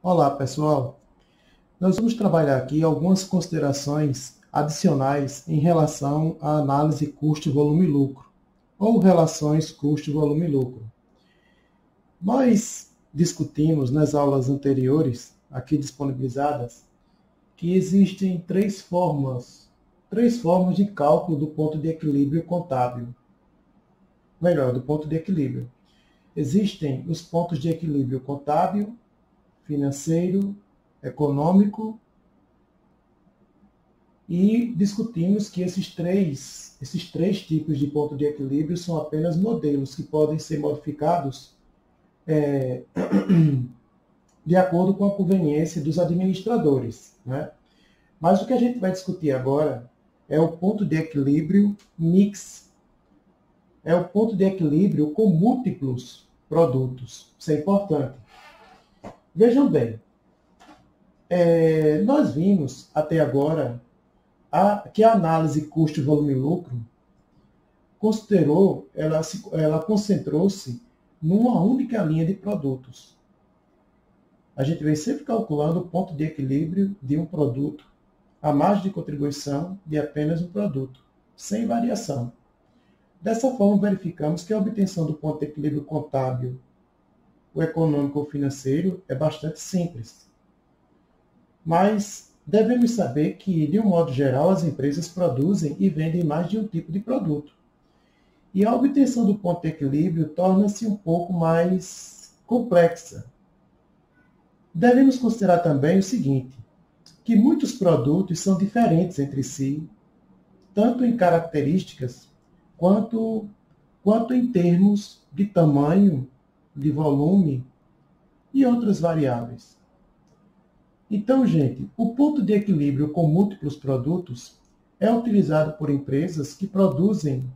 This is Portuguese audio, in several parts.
Olá, pessoal. Nós vamos trabalhar aqui algumas considerações adicionais em relação à análise custo, volume e lucro, ou relações custo, volume e lucro. Nós discutimos nas aulas anteriores, aqui disponibilizadas, que existem três formas de cálculo do ponto de equilíbrio contábil. Melhor, do ponto de equilíbrio. Existem os pontos de equilíbrio contábil, financeiro, econômico, e discutimos que esses três tipos de ponto de equilíbrio são apenas modelos que podem ser modificados de acordo com a conveniência dos administradores, né? Mas o que a gente vai discutir agora é o ponto de equilíbrio mix. É o ponto de equilíbrio com múltiplos produtos. Isso é importante. Vejam bem, nós vimos até agora que a análise custo, volume e lucro ela concentrou-se numa única linha de produtos. A gente vem sempre calculando o ponto de equilíbrio de um produto, a margem de contribuição de apenas um produto, sem variação. Dessa forma, verificamos que a obtenção do ponto de equilíbrio contábil, o econômico ou financeiro, é bastante simples. Mas devemos saber que, de um modo geral, as empresas produzem e vendem mais de um tipo de produto. E a obtenção do ponto de equilíbrio torna-se um pouco mais complexa. Devemos considerar também o seguinte, que muitos produtos são diferentes entre si, tanto em características quanto em termos de tamanho, de volume e outras variáveis. Então, gente, o ponto de equilíbrio com múltiplos produtos é utilizado por empresas que produzem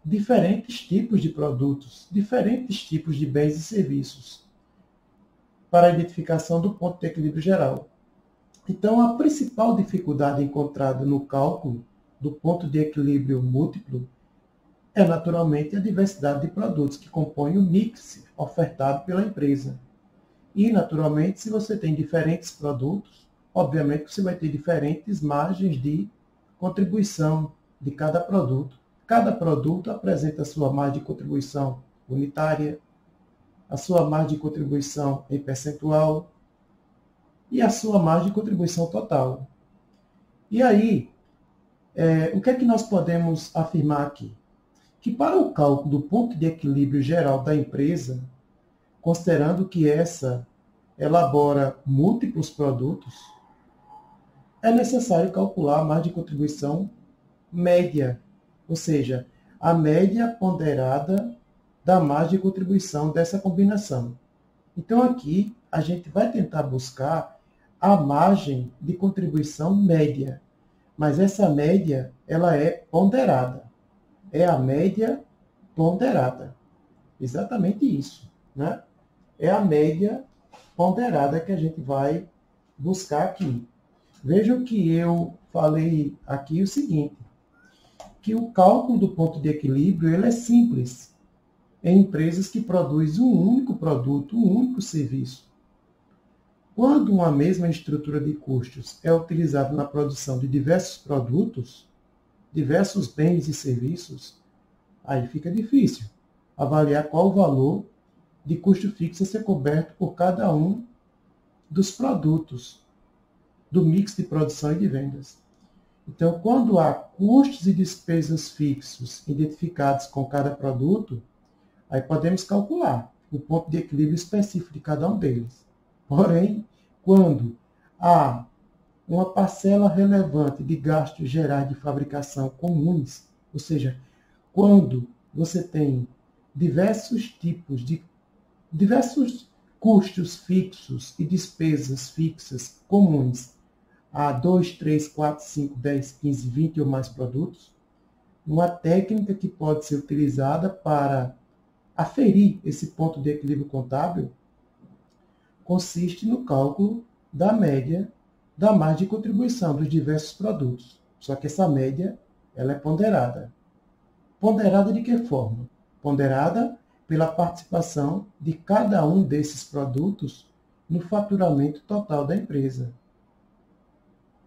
diferentes tipos de produtos, diferentes tipos de bens e serviços, para a identificação do ponto de equilíbrio geral. Então, a principal dificuldade encontrada no cálculo do ponto de equilíbrio múltiplo é, naturalmente, a diversidade de produtos que compõem o mix ofertado pela empresa. E, naturalmente, se você tem diferentes produtos, obviamente você vai ter diferentes margens de contribuição de cada produto. Cada produto apresenta a sua margem de contribuição unitária, a sua margem de contribuição em percentual e a sua margem de contribuição total. E aí, o que é que nós podemos afirmar aqui? Que para o cálculo do ponto de equilíbrio geral da empresa, considerando que essa elabora múltiplos produtos, é necessário calcular a margem de contribuição média, ou seja, a média ponderada da margem de contribuição dessa combinação. Então, aqui, a gente vai tentar buscar a margem de contribuição média, mas essa média ela é ponderada. É a média ponderada. Exatamente isso, né? É a média ponderada que a gente vai buscar aqui. Vejam que eu falei aqui o seguinte, que o cálculo do ponto de equilíbrio ele é simples em empresas que produzem um único produto, um único serviço. Quando uma mesma estrutura de custos é utilizada na produção de diversos produtos, diversos bens e serviços, aí fica difícil avaliar qual o valor de custo fixo a ser coberto por cada um dos produtos do mix de produção e de vendas. Então, quando há custos e despesas fixos identificados com cada produto, aí podemos calcular o ponto de equilíbrio específico de cada um deles. Porém, quando há uma parcela relevante de gastos gerais de fabricação comuns, ou seja, quando você tem diversos custos fixos e despesas fixas comuns a 2, 3, 4, 5, 10, 15, 20 ou mais produtos, uma técnica que pode ser utilizada para aferir esse ponto de equilíbrio contábil consiste no cálculo da média da margem de contribuição dos diversos produtos. Só que essa média ela é ponderada. Ponderada de que forma? Ponderada pela participação de cada um desses produtos no faturamento total da empresa.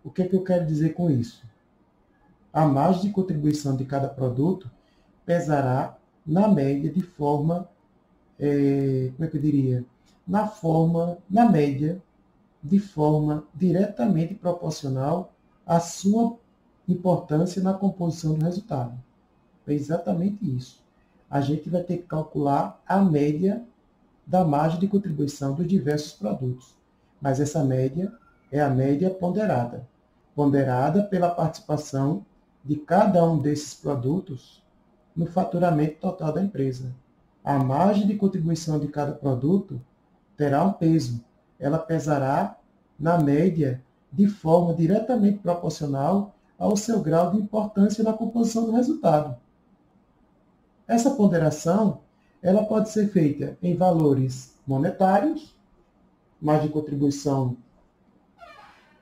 O que é que eu quero dizer com isso? A margem de contribuição de cada produto pesará na média de forma, como é que eu diria? Na média, de forma diretamente proporcional à sua importância na composição do resultado. É exatamente isso. A gente vai ter que calcular a média da margem de contribuição dos diversos produtos. Mas essa média é a média ponderada. Ponderada pela participação de cada um desses produtos no faturamento total da empresa. A margem de contribuição de cada produto terá um peso. Ela pesará, na média, de forma diretamente proporcional ao seu grau de importância na composição do resultado. Essa ponderação ela pode ser feita em valores monetários, margem de contribuição,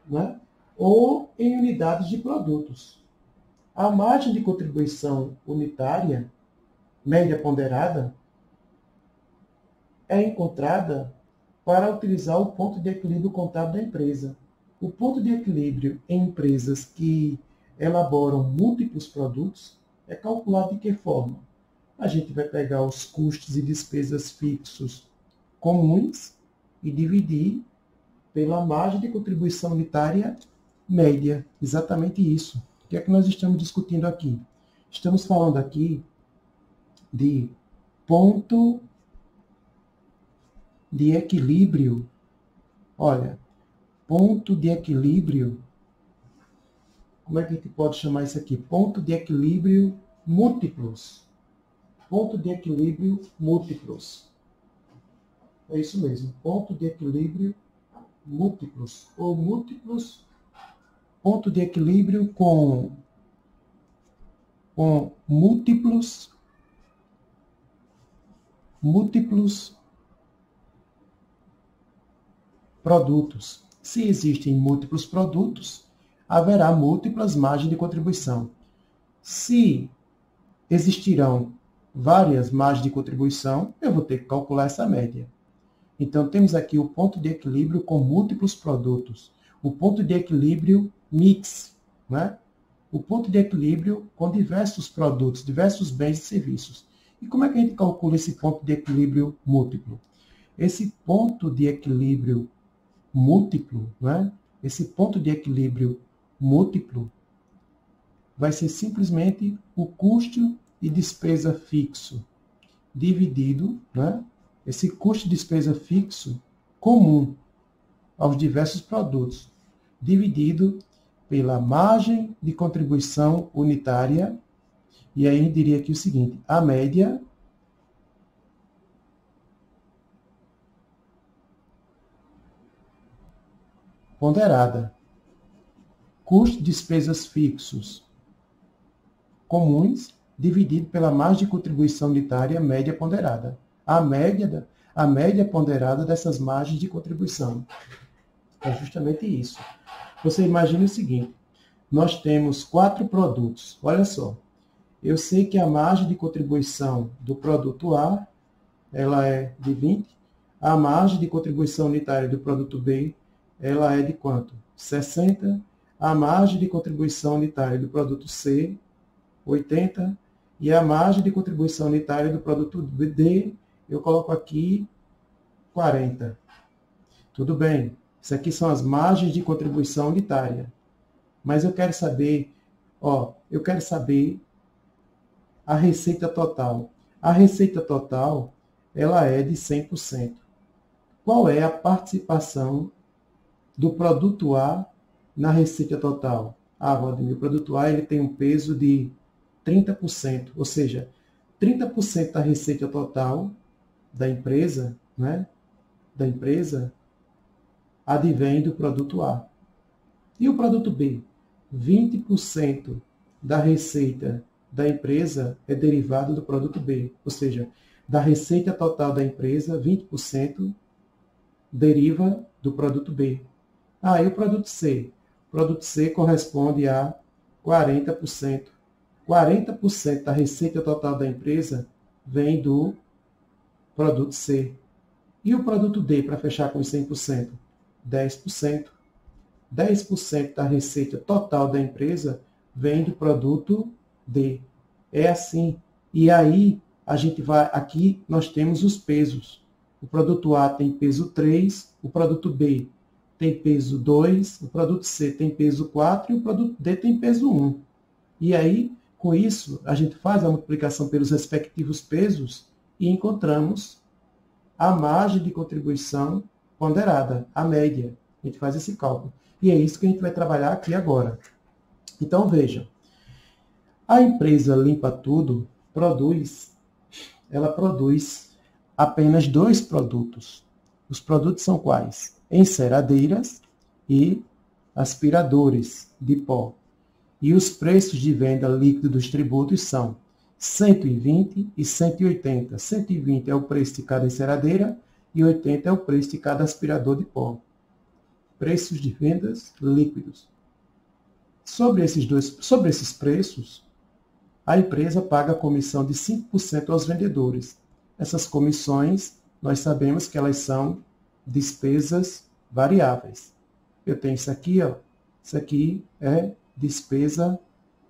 né? Ou em unidades de produtos. A margem de contribuição unitária, média ponderada, é encontrada para utilizar o ponto de equilíbrio contábil da empresa. O ponto de equilíbrio em empresas que elaboram múltiplos produtos é calculado de que forma? A gente vai pegar os custos e despesas fixos comuns e dividir pela margem de contribuição unitária média. Exatamente isso. O que é que nós estamos discutindo aqui? Estamos falando aqui de ponto de equilíbrio. Olha, ponto de equilíbrio. Como é que a gente pode chamar isso aqui? Ponto de equilíbrio múltiplos. Ponto de equilíbrio múltiplos. É isso mesmo. Ponto de equilíbrio múltiplos. Ou múltiplos. Ponto de equilíbrio com múltiplos produtos. Se existem múltiplos produtos, haverá múltiplas margens de contribuição. Se existirão várias margens de contribuição, eu vou ter que calcular essa média. Então, temos aqui o ponto de equilíbrio com múltiplos produtos. O ponto de equilíbrio mix, né? O ponto de equilíbrio com diversos produtos, diversos bens e serviços. E como é que a gente calcula esse ponto de equilíbrio múltiplo? Esse ponto de equilíbrio múltiplo, né? Esse ponto de equilíbrio múltiplo vai ser simplesmente o custo e despesa fixo dividido, né? Esse custo e despesa fixo comum aos diversos produtos, dividido pela margem de contribuição unitária. E aí eu diria aqui o seguinte: a média ponderada, custo de despesas fixos comuns, dividido pela margem de contribuição unitária média ponderada. A média ponderada dessas margens de contribuição. É justamente isso. Você imagina o seguinte: nós temos 4 produtos. Olha só, eu sei que a margem de contribuição do produto A ela é de 20, a margem de contribuição unitária do produto B ela é de quanto? 60, a margem de contribuição unitária do produto C, 80, e a margem de contribuição unitária do produto D, eu coloco aqui 40. Tudo bem, isso aqui são as margens de contribuição unitária. Mas eu quero saber a receita total. A receita total, ela é de 100%. Qual é a participação do produto A na receita total? Valdemir, o produto A ele tem um peso de 30%, ou seja, 30% da receita total da empresa, né? Da empresa, advém do produto A. E o produto B? 20% da receita da empresa é derivado do produto B, ou seja, da receita total da empresa, 20% deriva do produto B. E o produto C? O produto C corresponde a 40%. 40% da receita total da empresa vem do produto C. E o produto D, para fechar com os 100%? 10%. 10% da receita total da empresa vem do produto D. É assim. E aí, a gente vai, aqui nós temos os pesos. O produto A tem peso 3, o produto B tem peso 2, o produto C tem peso 4 e o produto D tem peso 1. E aí, com isso, a gente faz a multiplicação pelos respectivos pesos e encontramos a margem de contribuição ponderada, a média. A gente faz esse cálculo. E é isso que a gente vai trabalhar aqui agora. Então, vejam. A empresa Limpa Tudo ela produz apenas 2 produtos. Os produtos são quais? Enceradeiras e aspiradores de pó. E os preços de venda líquido dos tributos são 120 e 180. 120 é o preço de cada enceradeira e 80 é o preço de cada aspirador de pó. Preços de vendas líquidos. Sobre esses preços, a empresa paga a comissão de 5% aos vendedores. Essas comissões, nós sabemos que elas são despesas variáveis. Eu tenho isso aqui, ó. Isso aqui é despesa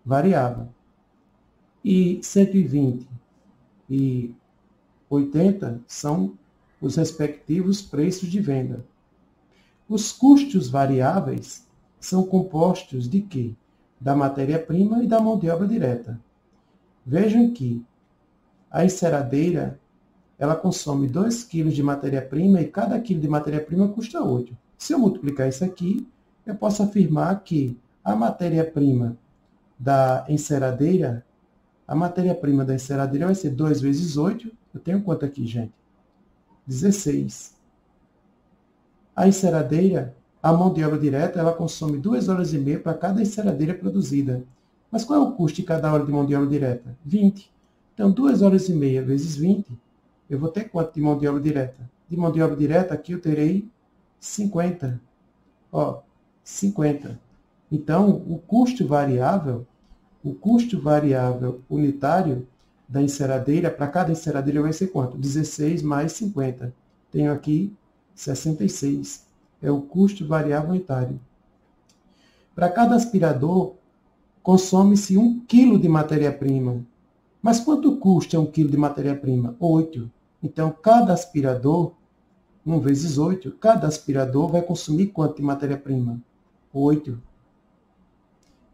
variável. E 120 e 80 são os respectivos preços de venda. Os custos variáveis são compostos de quê? Da matéria-prima e da mão de obra direta. Vejam que a enceradeira ela consome 2 kg de matéria-prima e cada quilo de matéria-prima custa 8. Se eu multiplicar isso aqui, eu posso afirmar que a matéria-prima da enceradeira vai ser 2 vezes 8. Eu tenho quanto aqui, gente? 16. A enceradeira, a mão de obra direta, ela consome 2 horas e meia para cada enceradeira produzida. Mas qual é o custo de cada hora de mão de obra direta? 20. Então, 2 horas e meia vezes 20, eu vou ter quanto de mão de obra direta? De mão de obra direta, aqui eu terei 50. Ó, 50. Então, o custo variável unitário da enceradeira, para cada enceradeira vai ser quanto? 16 mais 50. Tenho aqui 66. É o custo variável unitário. Para cada aspirador, consome-se 1 kg de matéria-prima. Mas quanto custa 1 kg de matéria-prima? 8. Então, cada aspirador, 1 vezes 8, cada aspirador vai consumir quanto de matéria-prima? 8.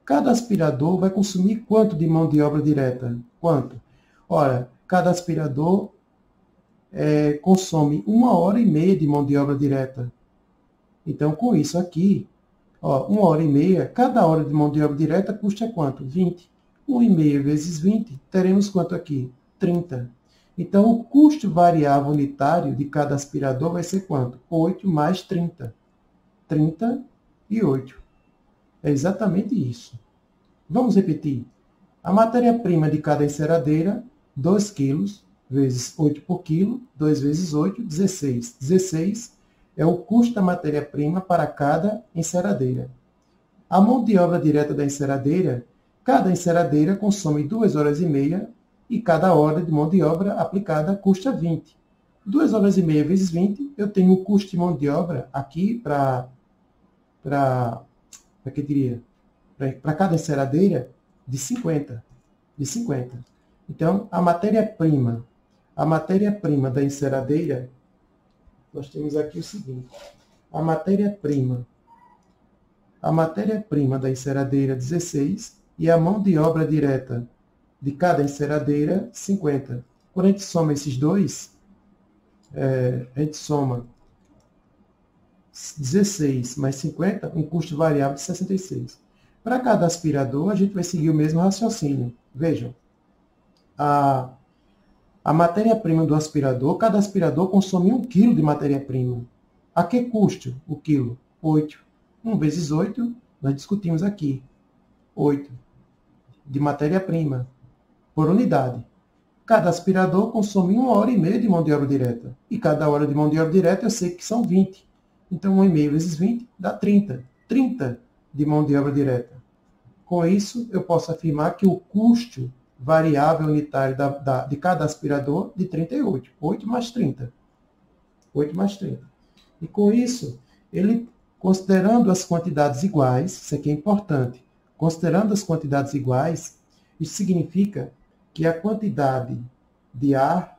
Cada aspirador vai consumir quanto de mão de obra direta? Quanto? Ora, cada aspirador consome 1 hora e meia de mão de obra direta. Então, com isso aqui, 1 hora e meia, cada hora de mão de obra direta custa quanto? 20. 1,5 vezes 20, teremos quanto aqui? 30. Então, o custo variável unitário de cada aspirador vai ser quanto? 8 mais 30. 38. É exatamente isso. Vamos repetir. A matéria-prima de cada enceradeira, 2 kg, vezes 8 por quilo, 2 vezes 8, 16. 16 é o custo da matéria-prima para cada enceradeira. A mão de obra direta da enceradeira, cada enceradeira consome 2 horas e meia e cada hora de mão de obra aplicada custa 20. 2 horas e meia vezes 20, eu tenho o custo de mão de obra aqui para cada enceradeira de 50. Então, a matéria-prima da enceradeira, nós temos aqui o seguinte. A matéria-prima da enceradeira, 16, e a mão de obra direta de cada enceradeira, 50. Quando a gente soma esses dois, a gente soma 16 mais 50, um custo variável de 66. Para cada aspirador, a gente vai seguir o mesmo raciocínio. Vejam, a matéria-prima do aspirador, cada aspirador consome 1 kg de matéria-prima. A que custo o quilo? 8. 1 vezes 8, nós discutimos aqui. 8 de matéria-prima por unidade. Cada aspirador consome 1 hora e meia de mão de obra direta. E cada hora de mão de obra direta eu sei que são 20. Então, 1,5 vezes 20 dá 30. 30 de mão de obra direta. Com isso, eu posso afirmar que o custo variável unitário de cada aspirador de 38. 8 mais 30. 8 mais 30. E com isso, ele, considerando as quantidades iguais, isso aqui é importante, considerando as quantidades iguais, isso significa que a quantidade de A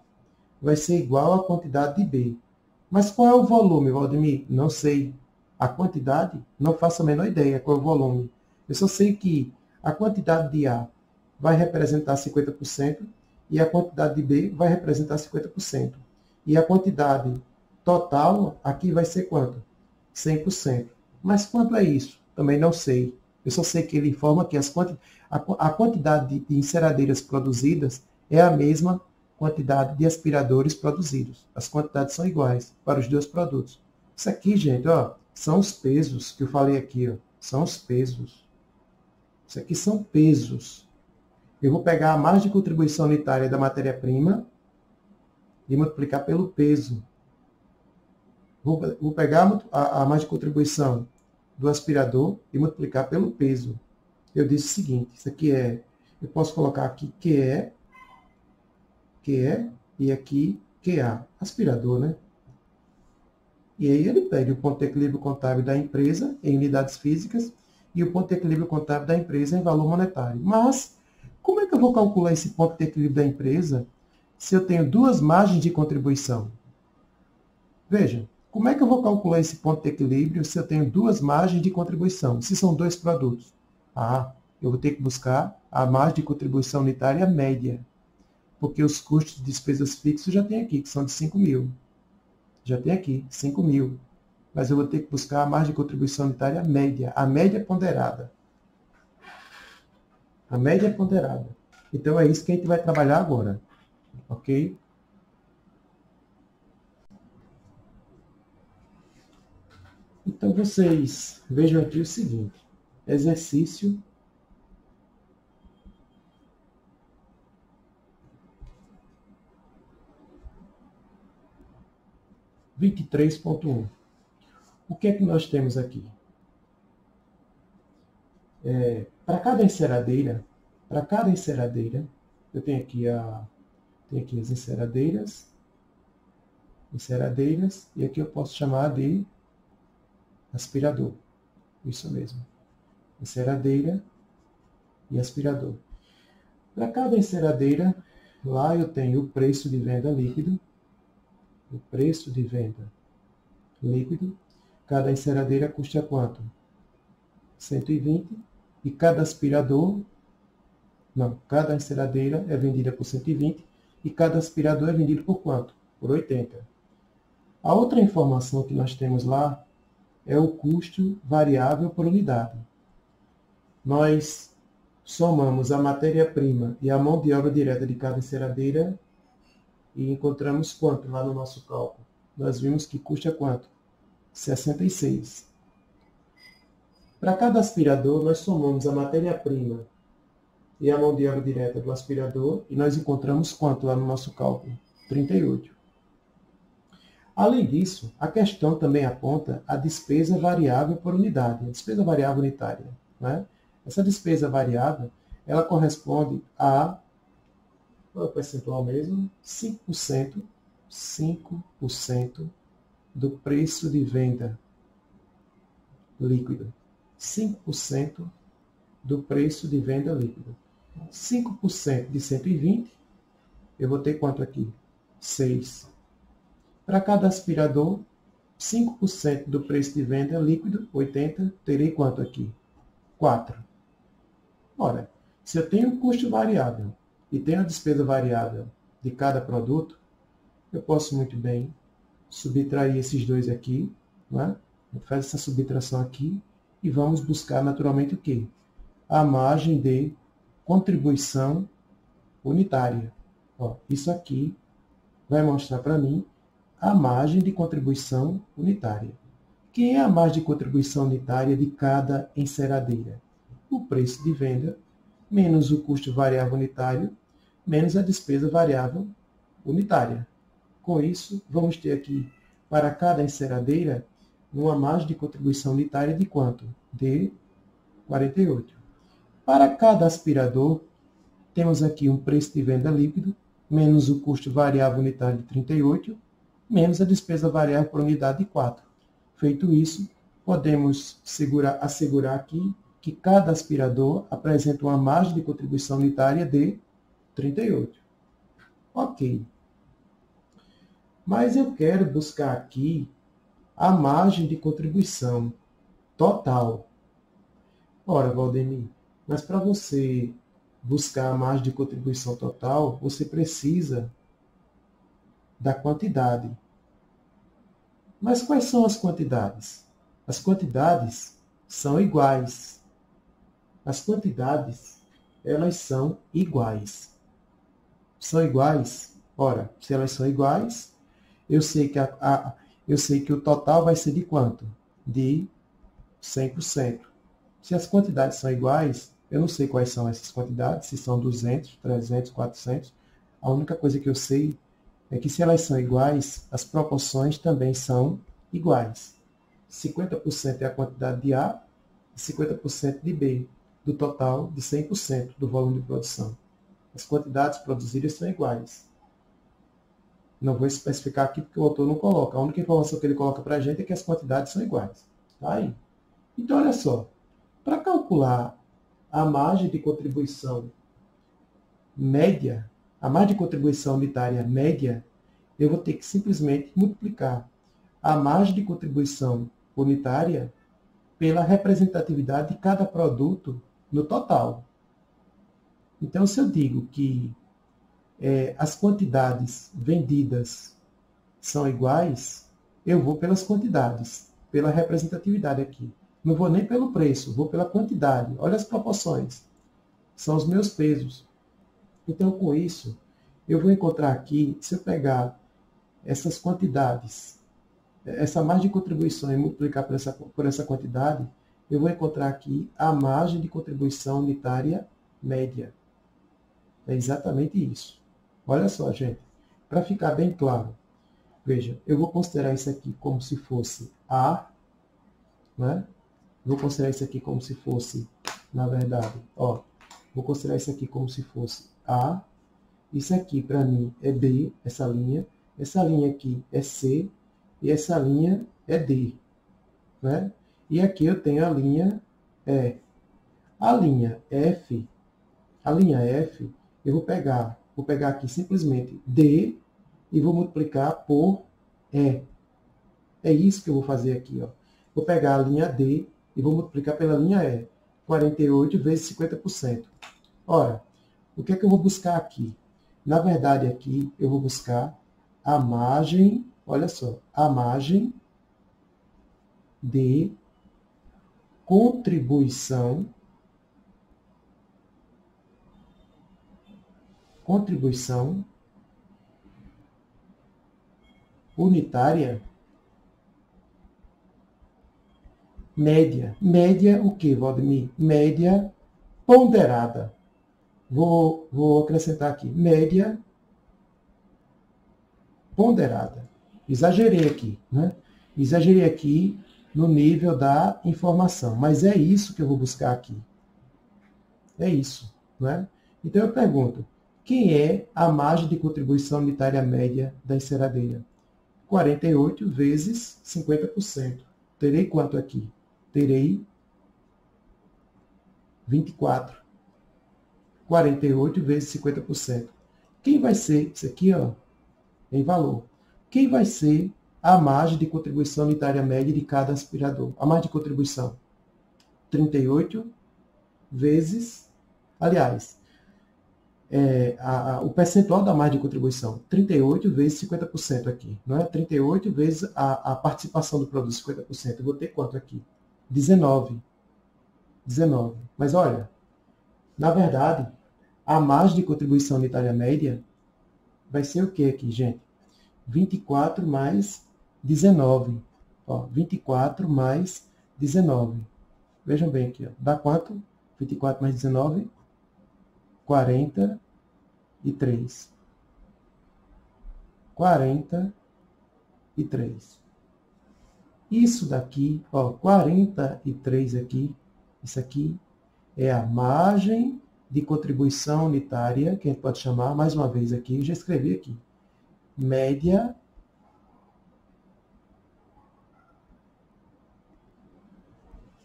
vai ser igual à quantidade de B. Mas qual é o volume, Valdemir? Não sei. A quantidade, não faço a menor ideia qual é o volume. Eu só sei que a quantidade de A vai representar 50% e a quantidade de B vai representar 50%. E a quantidade total aqui vai ser quanto? 100%. Mas quanto é isso? Também não sei. Eu só sei que ele informa que a quantidade de enceradeiras produzidas é a mesma quantidade de aspiradores produzidos. As quantidades são iguais para os dois produtos. Isso aqui, gente, ó, são os pesos que eu falei aqui. Ó, são os pesos. Isso aqui são pesos. Eu vou pegar a margem de contribuição unitária da matéria-prima e multiplicar pelo peso. Vou pegar a margem de contribuição do aspirador e multiplicar pelo peso. Eu disse o seguinte, isso aqui é, eu posso colocar aqui QE, e aqui QA, aspirador, né? E aí ele pede o ponto de equilíbrio contábil da empresa em unidades físicas e o ponto de equilíbrio contábil da empresa em valor monetário. Mas, como é que eu vou calcular esse ponto de equilíbrio da empresa se eu tenho duas margens de contribuição? Veja, como é que eu vou calcular esse ponto de equilíbrio se eu tenho duas margens de contribuição, se são dois produtos? Eu vou ter que buscar a margem de contribuição unitária média, porque os custos de despesas fixos já tem aqui, que são de 5 mil. Já tem aqui, 5 mil. Mas eu vou ter que buscar a margem de contribuição unitária média, a média ponderada. A média ponderada. Então é isso que a gente vai trabalhar agora. Ok? Então vocês vejam aqui o seguinte. Exercício 23.1. O que é que nós temos aqui? Para cada enceradeira, eu tenho aqui as enceradeiras, e aqui eu posso chamar de aspirador. Isso mesmo. Enceradeira e aspirador. Para cada enceradeira, lá eu tenho o preço de venda líquido. O preço de venda líquido. Cada enceradeira custa quanto? 120. E cada enceradeira é vendida por 120 e cada aspirador é vendido por quanto? Por 80. A outra informação que nós temos lá é o custo variável por unidade. Nós somamos a matéria-prima e a mão de obra direta de cada enceradeira e encontramos quanto lá no nosso cálculo? Nós vimos que custa quanto? 66. Para cada aspirador, nós somamos a matéria-prima e a mão de obra direta do aspirador e nós encontramos quanto lá no nosso cálculo? 38. Além disso, a questão também aponta a despesa variável por unidade, a despesa variável unitária. Né? Essa despesa variável, ela corresponde a, qual é o percentual mesmo? 5% do preço de venda líquido. 5% do preço de venda líquido. 5% de 120, eu vou ter quanto aqui? 6. Para cada aspirador, 5% do preço de venda líquido, 80, terei quanto aqui? 4. Ora, se eu tenho um custo variável e tenho a despesa variável de cada produto, eu posso muito bem subtrair esses dois aqui, né? A gente faz essa subtração aqui e vamos buscar naturalmente o quê? A margem de contribuição unitária. Isso aqui vai mostrar para mim a margem de contribuição unitária. Quem é a margem de contribuição unitária de cada enceradeira? O preço de venda menos o custo variável unitário menos a despesa variável unitária. Com isso, vamos ter aqui, para cada enceradeira, uma margem de contribuição unitária de quanto? De 48. Para cada aspirador, temos aqui um preço de venda líquido, menos o custo variável unitário de 38, menos a despesa variável por unidade de 4. Feito isso, podemos assegurar aqui que cada aspirador apresenta uma margem de contribuição unitária de 38. Ok. Mas eu quero buscar aqui a margem de contribuição total. Ora, Valdemir, mas para você buscar a margem de contribuição total, você precisa da quantidade. Mas quais são as quantidades? As quantidades são iguais. As quantidades, elas são iguais. São iguais? Ora, se elas são iguais, eu sei que o total vai ser de quanto? De 100%. Se as quantidades são iguais, eu não sei quais são essas quantidades, se são 200, 300, 400. A única coisa que eu sei é que se elas são iguais, as proporções também são iguais. 50% é a quantidade de A e 50% de B, do total de 100% do volume de produção. As quantidades produzidas são iguais. Não vou especificar aqui porque o autor não coloca. A única informação que ele coloca para a gente é que as quantidades são iguais. Tá aí. Então, olha só. Para calcular a margem de contribuição média, a margem de contribuição unitária média, eu vou ter que simplesmente multiplicar a margem de contribuição unitária pela representatividade de cada produto no total. Então, se eu digo que as quantidades vendidas são iguais, eu vou pelas quantidades, pela representatividade aqui. Não vou nem pelo preço, vou pela quantidade. Olha as proporções. São os meus pesos. Então, com isso, eu vou encontrar aqui, se eu pegar essas quantidades, essa margem de contribuição e multiplicar por essa quantidade, eu vou encontrar aqui a margem de contribuição unitária média. É exatamente isso. Olha só, gente. Para ficar bem claro, veja, eu vou considerar isso aqui como se fosse A, né? Vou considerar isso aqui como se fosse, na verdade, vou considerar isso aqui como se fosse A. Isso aqui, para mim, é B, essa linha. Essa linha aqui é C. E essa linha é D. Né? E aqui eu tenho a linha E. A linha F, eu vou pegar aqui simplesmente D e vou multiplicar por E. É isso que eu vou fazer aqui. Vou pegar a linha D e vou multiplicar pela linha E. 48 vezes 50%. Ora, o que é que eu vou buscar aqui? Na verdade, aqui eu vou buscar a margem, olha só, a margem de contribuição unitária média. Média o que, Valdemir? Média ponderada. Vou acrescentar aqui. Média ponderada. Exagerei aqui, né? Exagerei aqui no nível da informação. Mas é isso que eu vou buscar aqui. É isso, né? Então eu pergunto, quem é a margem de contribuição unitária média da enceradeira? 48 vezes 50%. Terei quanto aqui? Terei 24. 48 vezes 50%. Quem vai ser, isso aqui, em valor. Quem vai ser a margem de contribuição unitária média de cada aspirador? A margem de contribuição? 38 vezes, aliás, o percentual da margem de contribuição, 38 vezes 50% aqui, não é? 38 vezes a participação do produto, 50%. Eu vou ter quanto aqui? 19. 19. Mas olha, na verdade, a margem de contribuição unitária média vai ser o que aqui, gente? 24 mais 19. 24 mais 19. Vejam bem aqui, dá quanto? 24 mais 19? 43. 43. Isso daqui, 43 aqui, isso aqui é a margem de contribuição unitária, que a gente pode chamar, mais uma vez aqui, já escrevi aqui, média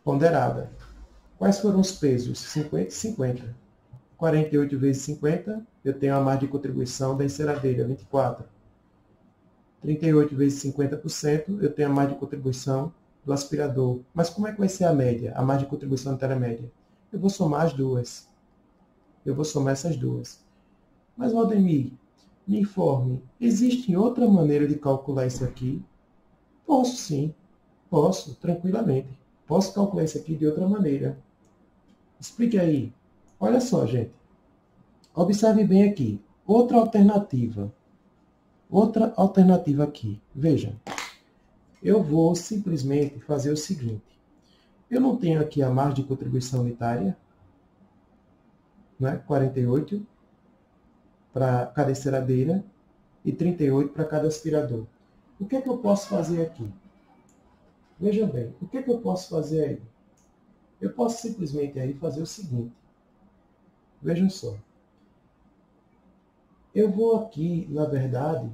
ponderada. Quais foram os pesos? 50 e 50. 48 vezes 50, eu tenho a margem de contribuição da enceradeira, 24. 38 vezes 50%, eu tenho a margem de contribuição do aspirador. Mas como é que vai ser a média, a margem de contribuição intermédia? Eu vou somar as duas. Eu vou somar essas duas. Mas, Valdemir, me informe, existe outra maneira de calcular isso aqui? Posso sim, posso, tranquilamente. Posso calcular isso aqui de outra maneira. Explique aí. Olha só, gente. Observe bem aqui. Outra alternativa aqui. Veja. Eu vou simplesmente fazer o seguinte. Eu não tenho aqui a margem de contribuição unitária, né? 48 para cada enceradeira e 38 para cada aspirador. O que é que eu posso fazer aqui? Veja bem, o que é que eu posso fazer aí? Eu posso simplesmente aí fazer o seguinte. Vejam só. Eu vou aqui, na verdade,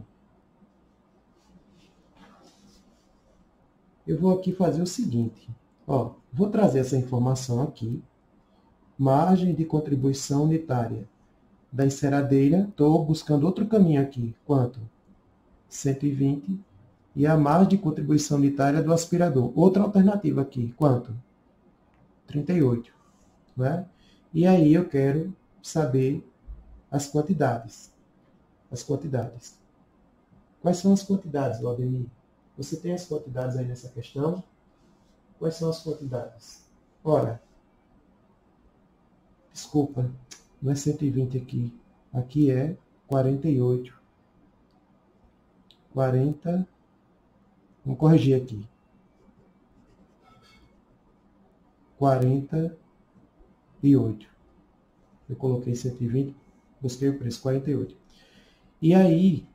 eu vou aqui fazer o seguinte. Ó, vou trazer essa informação aqui. Margem de contribuição unitária da enceradeira. Estou buscando outro caminho aqui. Quanto? 120. E a margem de contribuição unitária do aspirador. Outra alternativa aqui. Quanto? 38. Né? E aí eu quero saber as quantidades. As quantidades. Quais são as quantidades, Valdemir? Você tem as quantidades aí nessa questão? Quais são as quantidades? Ora, desculpa, não é 120 aqui. Aqui é 48. 40. Vamos corrigir aqui. 48. Eu coloquei 120, busquei o preço, 48. E aí,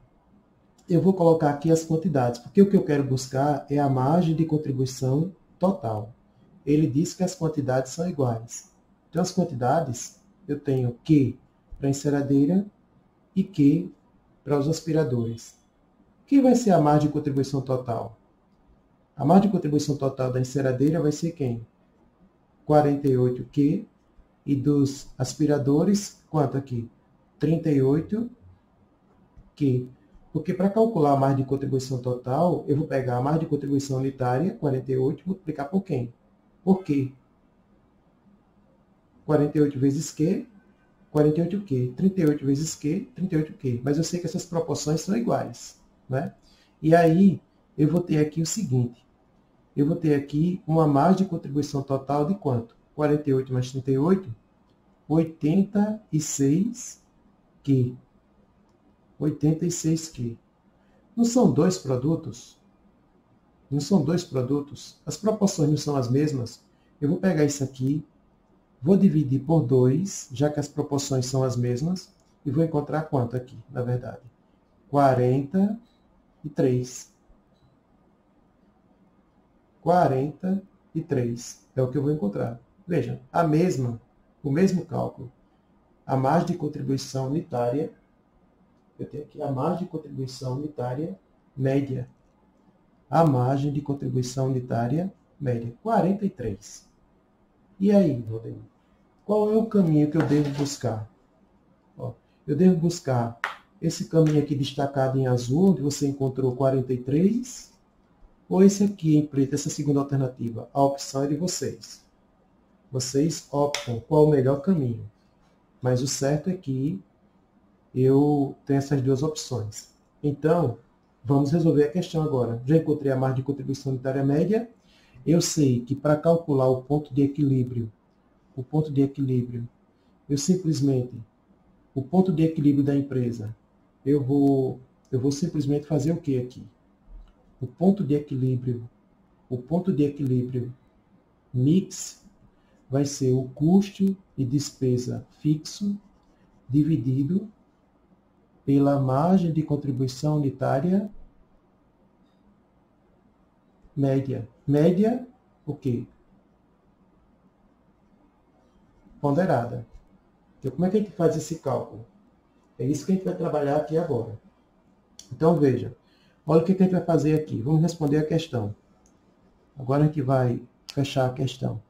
eu vou colocar aqui as quantidades, porque o que eu quero buscar é a margem de contribuição total. Ele diz que as quantidades são iguais. Então, as quantidades, eu tenho Q para a enceradeira e Q para os aspiradores. Quem vai ser a margem de contribuição total? A margem de contribuição total da enceradeira vai ser quem? 48Q. E dos aspiradores, quanto aqui? 38Q. Porque para calcular a margem de contribuição total, eu vou pegar a margem de contribuição unitária, 48, e multiplicar por quem? Por quê? 48 vezes Q, 48Q. 38 vezes Q, 38Q. Mas eu sei que essas proporções são iguais. Né? E aí, eu vou ter aqui o seguinte. Eu vou ter aqui uma margem de contribuição total de quanto? 48 mais 38, 86Q. 86Q. Não são dois produtos? Não são dois produtos? As proporções não são as mesmas? Eu vou pegar isso aqui, vou dividir por 2, já que as proporções são as mesmas, e vou encontrar quanto aqui, na verdade? 43. 43 é o que eu vou encontrar. Veja, o mesmo cálculo. A margem de contribuição unitária, eu tenho aqui a margem de contribuição unitária média. A margem de contribuição unitária média, 43. E aí, Rodrigo, qual é o caminho que eu devo buscar? Ó, eu devo buscar esse caminho aqui destacado em azul, onde você encontrou 43, ou esse aqui em preto, essa segunda alternativa? A opção é de vocês. Vocês optam qual o melhor caminho. Mas o certo é que eu tenho essas duas opções. Então, vamos resolver a questão agora. Já encontrei a margem de contribuição unitária média. Eu sei que para calcular o ponto de equilíbrio, eu simplesmente, o ponto de equilíbrio da empresa, eu vou simplesmente fazer o que aqui? O ponto de equilíbrio mix vai ser o custo e despesa fixo dividido pela margem de contribuição unitária média. Média, o quê? Ponderada. Então, como é que a gente faz esse cálculo? É isso que a gente vai trabalhar aqui agora. Então, veja. Olha o que a gente vai fazer aqui. Vamos responder a questão. Agora a gente vai fechar a questão.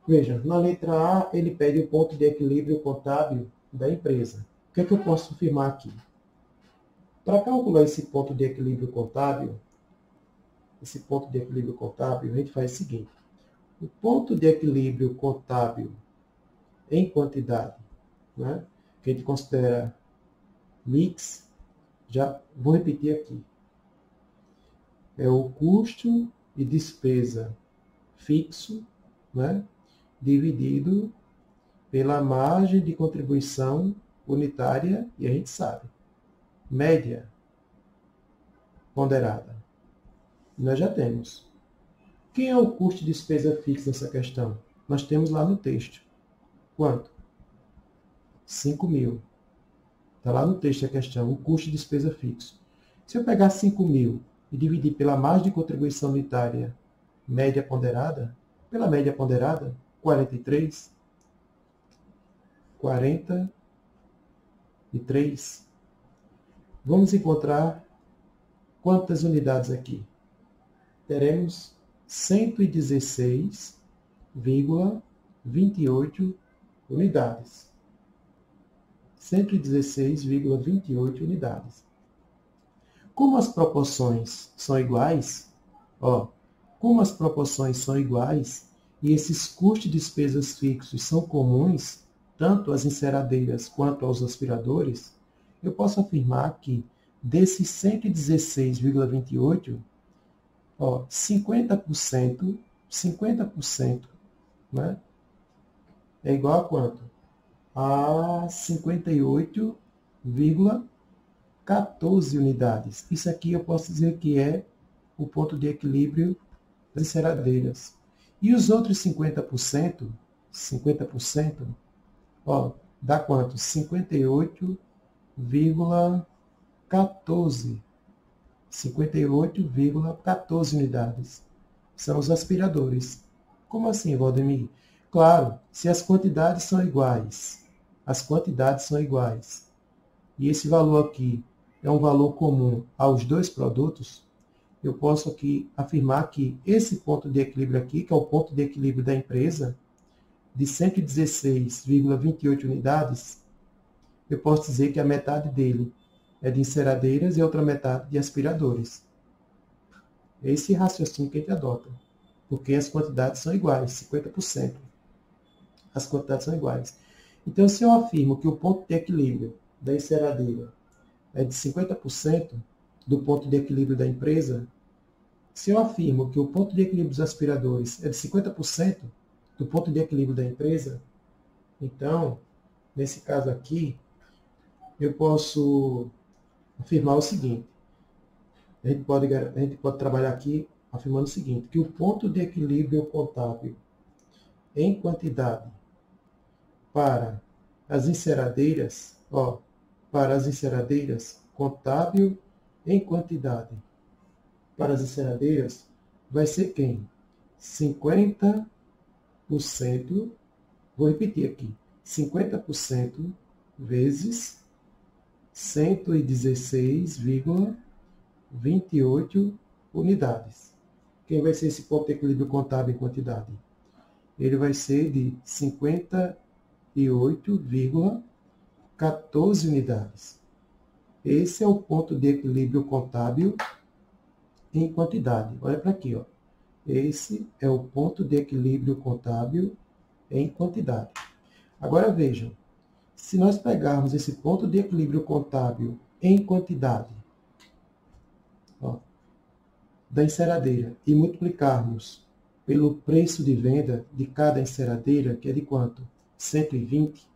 Veja, na letra A, ele pede o ponto de equilíbrio contábil da empresa. O que é que eu posso afirmar aqui? Para calcular esse ponto de equilíbrio contábil, a gente faz o seguinte. O ponto de equilíbrio contábil em quantidade, né, que a gente considera mix, já vou repetir aqui. É o custo e despesa fixo, né, dividido pela margem de contribuição unitária, e a gente sabe, média ponderada. Nós já temos. Quem é o custo de despesa fixa nessa questão? Nós temos lá no texto. Quanto? 5.000. Está lá no texto a questão, o custo de despesa fixo. Se eu pegar 5.000 e dividir pela margem de contribuição unitária média ponderada, pela média ponderada, 43, vamos encontrar quantas unidades aqui? Teremos 116,28 unidades. 116,28 unidades. Como as proporções são iguais, e esses custos de despesas fixos são comuns, tanto às enceradeiras quanto aos aspiradores, eu posso afirmar que desses 116,28, 50%, né, é igual a quanto? A 58,14 unidades. Isso aqui eu posso dizer que é o ponto de equilíbrio das enceradeiras. E os outros 50%, dá quanto? 58,14 unidades. São os aspiradores. Como assim, Valdemir? Claro, se as quantidades são iguais. E esse valor aqui é um valor comum aos dois produtos, eu posso aqui afirmar que esse ponto de equilíbrio aqui, que é o ponto de equilíbrio da empresa, de 116,28 unidades, eu posso dizer que a metade dele é de enceradeiras e a outra metade de aspiradores. Esse raciocínio que a gente adota, porque as quantidades são iguais, 50%. As quantidades são iguais. Então, se eu afirmo que o ponto de equilíbrio da enceradeira é de 50% do ponto de equilíbrio da empresa, se eu afirmo que o ponto de equilíbrio dos aspiradores é de 50% do ponto de equilíbrio da empresa, então, nesse caso aqui, eu posso afirmar o seguinte. A gente pode trabalhar aqui afirmando o seguinte, que o ponto de equilíbrio contábil em quantidade para as enceradeiras, contábil em quantidade para as enceradeiras, vai ser quem? 50%, vou repetir aqui, 50% vezes 116,28 unidades. Quem vai ser esse ponto de equilíbrio contábil em quantidade? Ele vai ser de 58,14 unidades. Esse é o ponto de equilíbrio contábil em quantidade. Olha para aqui. Esse é o ponto de equilíbrio contábil em quantidade. Agora vejam, se nós pegarmos esse ponto de equilíbrio contábil em quantidade da enceradeira e multiplicarmos pelo preço de venda de cada enceradeira, que é de quanto? 120,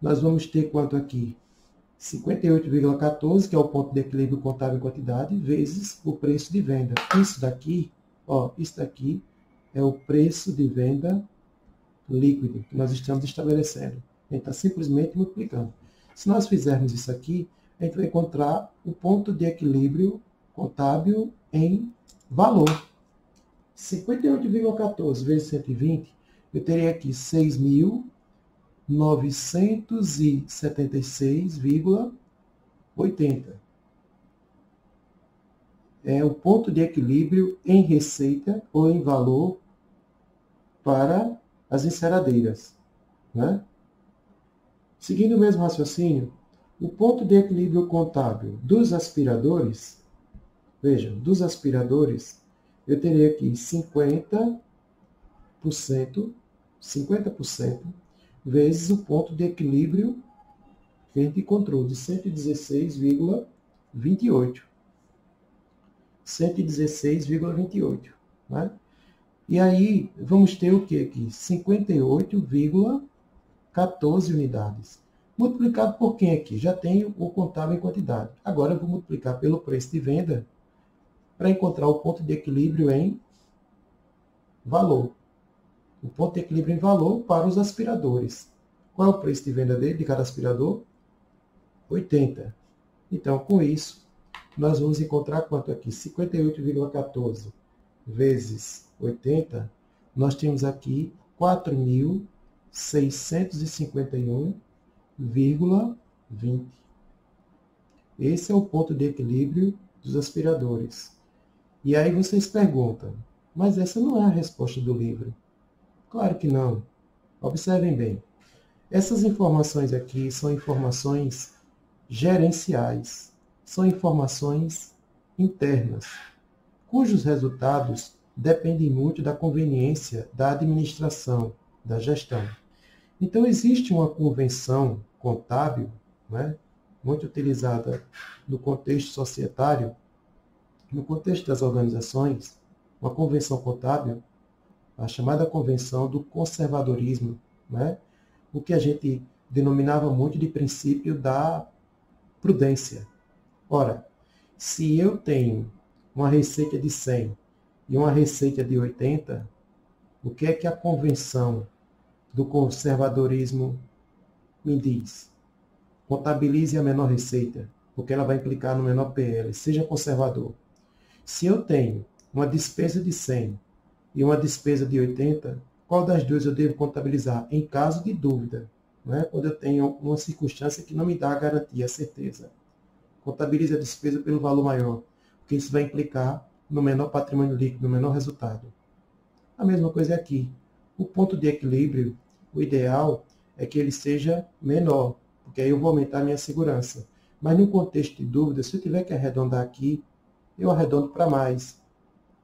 nós vamos ter quanto aqui? 58,14, que é o ponto de equilíbrio contábil em quantidade, vezes o preço de venda. Isso daqui é o preço de venda líquido que nós estamos estabelecendo. A gente está simplesmente multiplicando. Se nós fizermos isso aqui, a gente vai encontrar o ponto de equilíbrio contábil em valor. 58,14 vezes 120, eu teria aqui 6.976,80. É o ponto de equilíbrio em receita ou em valor para as enceradeiras, né? Seguindo o mesmo raciocínio, o ponto de equilíbrio contábil dos aspiradores, vejam, dos aspiradores, eu teria aqui 50% vezes o ponto de equilíbrio que a gente encontrou, de 116,28. 116,28. Né? E aí, vamos ter o que aqui? 58,14 unidades. Multiplicado por quem aqui? Já tenho o contábil em quantidade. Agora eu vou multiplicar pelo preço de venda para encontrar o ponto de equilíbrio em valor. O ponto de equilíbrio em valor para os aspiradores. Qual é o preço de venda dele, de cada aspirador? 80. Então, com isso, nós vamos encontrar quanto aqui? 58,14 vezes 80, nós temos aqui 4.651,20. Esse é o ponto de equilíbrio dos aspiradores. E aí vocês perguntam, mas essa não é a resposta do livro. Claro que não. Observem bem. Essas informações aqui são informações gerenciais, são informações internas, cujos resultados dependem muito da conveniência da administração, da gestão. Então, existe uma convenção contábil, né, muito utilizada no contexto societário, no contexto das organizações, uma convenção contábil, a chamada convenção do conservadorismo, né, o que a gente denominava muito de princípio da prudência. Ora, se eu tenho uma receita de 100 e uma receita de 80, o que é que a convenção do conservadorismo me diz? Contabilize a menor receita, porque ela vai implicar no menor PL. Seja conservador. Se eu tenho uma despesa de 100 e uma despesa de 80, qual das duas eu devo contabilizar? Em caso de dúvida, né? Quando eu tenho uma circunstância que não me dá a garantia, a certeza. Contabilize a despesa pelo valor maior, porque isso vai implicar no menor patrimônio líquido, no menor resultado. A mesma coisa é aqui. O ponto de equilíbrio, o ideal é que ele seja menor, porque aí eu vou aumentar a minha segurança. Mas no contexto de dúvida, se eu tiver que arredondar aqui, eu arredondo para mais.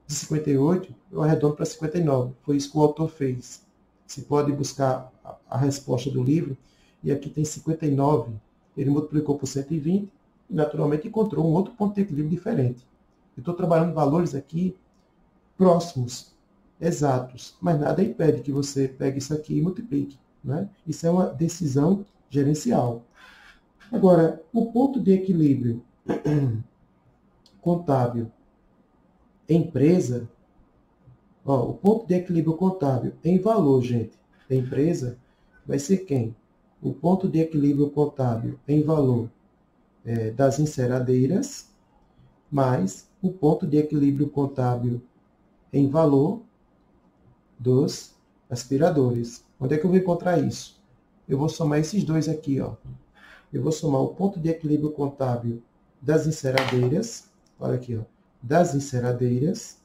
De 58, eu arredondo para 59. Foi isso que o autor fez. Você pode buscar a resposta do livro, e aqui tem 59. Ele multiplicou por 120 e, naturalmente, encontrou um outro ponto de equilíbrio diferente. Eu estou trabalhando valores aqui próximos, exatos, mas nada impede que você pegue isso aqui e multiplique. Né? Isso é uma decisão gerencial. Agora, o ponto de equilíbrio contábil empresa, o ponto de equilíbrio contábil em valor, gente, da empresa, vai ser quem? O ponto de equilíbrio contábil em valor das enceradeiras, mais o ponto de equilíbrio contábil em valor dos aspiradores. Onde é que eu vou encontrar isso? Eu vou somar esses dois aqui, ó. Eu vou somar o ponto de equilíbrio contábil das enceradeiras, olha aqui, ó, das enceradeiras,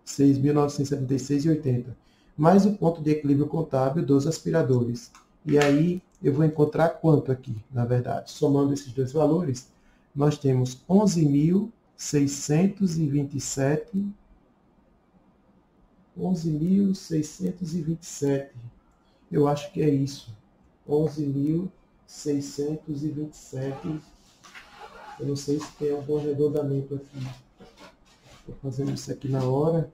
6.976,80, mais o ponto de equilíbrio contábil dos aspiradores. E aí eu vou encontrar quanto aqui, na verdade? Somando esses dois valores, nós temos 11.627. 11.627. Eu acho que é isso. 11.627. Eu não sei se tem algum arredondamento aqui. Estou fazendo isso aqui na hora.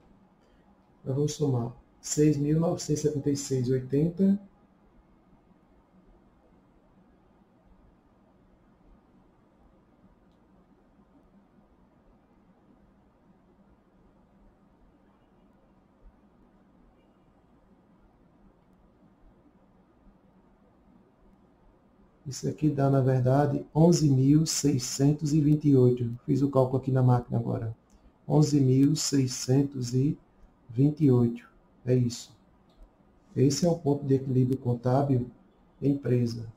Nós vamos somar 6.976,80. Isso aqui dá, na verdade, 11.628. Fiz o cálculo aqui na máquina agora. 11.628. É isso. Esse é o ponto de equilíbrio contábil empresa.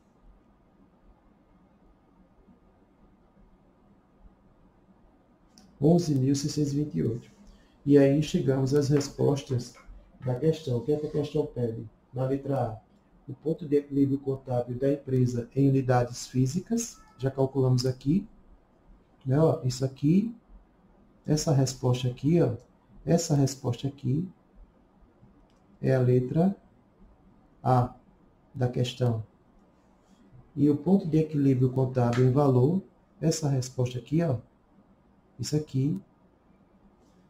E aí chegamos às respostas da questão. O que é que a questão pede? Na letra A, o ponto de equilíbrio contábil da empresa em unidades físicas. Já calculamos aqui. Né? Ó, isso aqui, essa resposta aqui, ó, essa resposta aqui é a letra A da questão. E o ponto de equilíbrio contábil em valor, essa resposta aqui, ó, isso aqui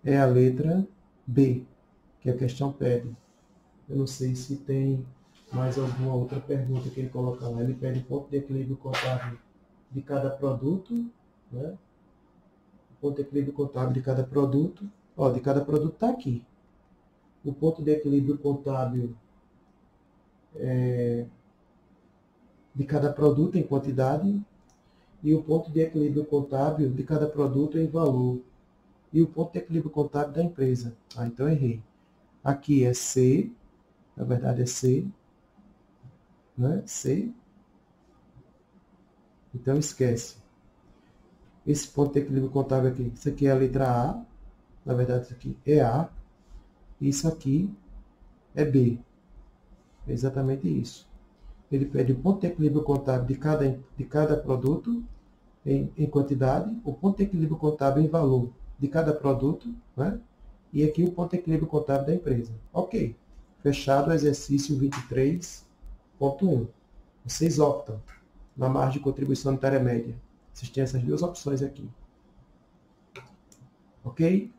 é a letra B, que a questão pede. Eu não sei se tem mais alguma outra pergunta que ele coloca lá. Ele pede o ponto de equilíbrio contábil de cada produto, né? O ponto de equilíbrio contábil de cada produto. Ó, de cada produto está aqui. O ponto de equilíbrio contábil de cada produto em quantidade e o ponto de equilíbrio contábil de cada produto em valor e o ponto de equilíbrio contábil da empresa. Ah, então errei. Aqui é C, na verdade é C, né? C. Então esquece. Esse ponto de equilíbrio contábil aqui, isso aqui é a letra A, na verdade isso aqui é A, e isso aqui é B. É exatamente isso. Ele pede o ponto de equilíbrio contábil de cada produto em quantidade, o ponto de equilíbrio contábil em valor de cada produto, né? E aqui o ponto de equilíbrio contábil da empresa. Ok. Fechado o exercício 23.1. Vocês optam na margem de contribuição unitária média. Vocês têm essas duas opções aqui. Ok?